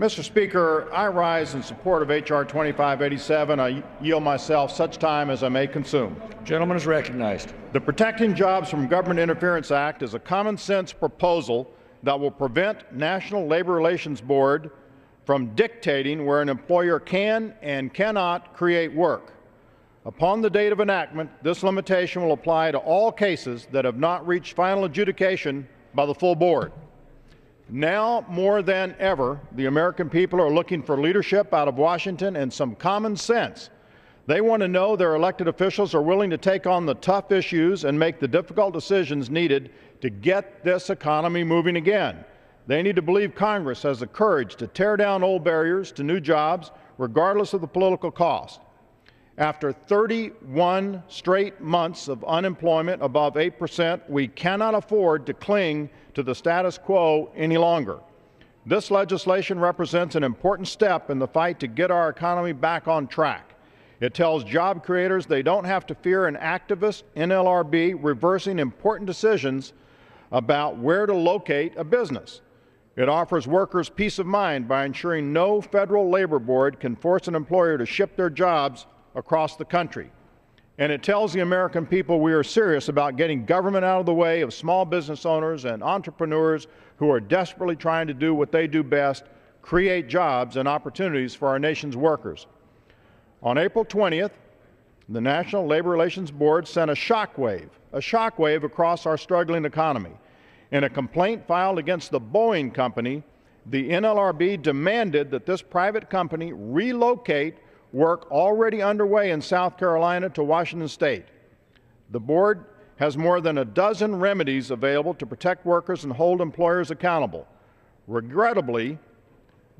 Mr. Speaker, I rise in support of H.R. 2587. I yield myself such time as I may consume. Gentleman is recognized. The Protecting Jobs from Government Interference Act is a common-sense proposal that will prevent National Labor Relations Board from dictating where an employer can and cannot create work. Upon the date of enactment, this limitation will apply to all cases that have not reached final adjudication by the full board. Now more than ever, the American people are looking for leadership out of Washington and some common sense. They want to know their elected officials are willing to take on the tough issues and make the difficult decisions needed to get this economy moving again. They need to believe Congress has the courage to tear down old barriers to new jobs, regardless of the political cost. After 31 straight months of unemployment above 8%, we cannot afford to cling to the status quo any longer. This legislation represents an important step in the fight to get our economy back on track. It tells job creators they don't have to fear an activist NLRB reversing important decisions about where to locate a business. It offers workers peace of mind by ensuring no federal labor board can force an employer to ship their jobs across the country. And it tells the American people we are serious about getting government out of the way of small business owners and entrepreneurs who are desperately trying to do what they do best, create jobs and opportunities for our nation's workers. On April 20th, the National Labor Relations Board sent a shockwave across our struggling economy. In a complaint filed against the Boeing company, the NLRB demanded that this private company relocate work already underway in South Carolina to Washington State. The board has more than a dozen remedies available to protect workers and hold employers accountable. Regrettably,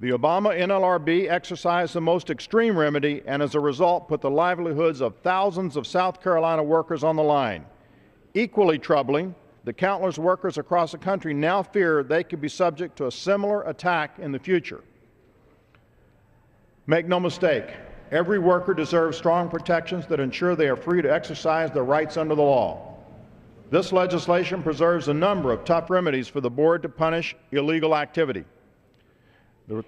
the Obama NLRB exercised the most extreme remedy and as a result put the livelihoods of thousands of South Carolina workers on the line. Equally troubling, the countless workers across the country now fear they could be subject to a similar attack in the future. Make no mistake, every worker deserves strong protections that ensure they are free to exercise their rights under the law. This legislation preserves a number of tough remedies for the board to punish illegal activity.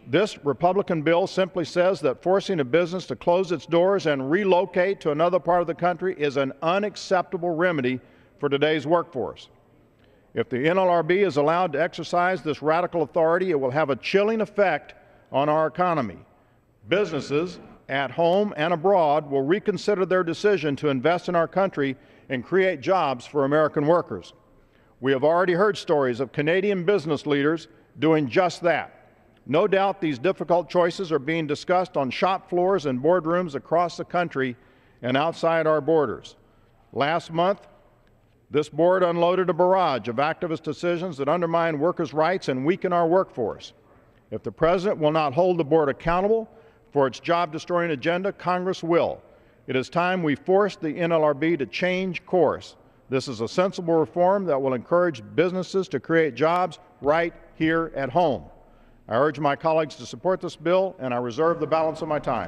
This Republican bill simply says that forcing a business to close its doors and relocate to another part of the country is an unacceptable remedy for today's workforce. If the NLRB is allowed to exercise this radical authority, it will have a chilling effect on our economy. Businesses at home and abroad will reconsider their decision to invest in our country and create jobs for American workers. We have already heard stories of Canadian business leaders doing just that. No doubt these difficult choices are being discussed on shop floors and boardrooms across the country and outside our borders. Last month, this board unloaded a barrage of activist decisions that undermine workers' rights and weaken our workforce. If the President will not hold the board accountable for its job-destroying agenda, Congress will. It is time we forced the NLRB to change course. This is a sensible reform that will encourage businesses to create jobs right here at home. I urge my colleagues to support this bill, and I reserve the balance of my time.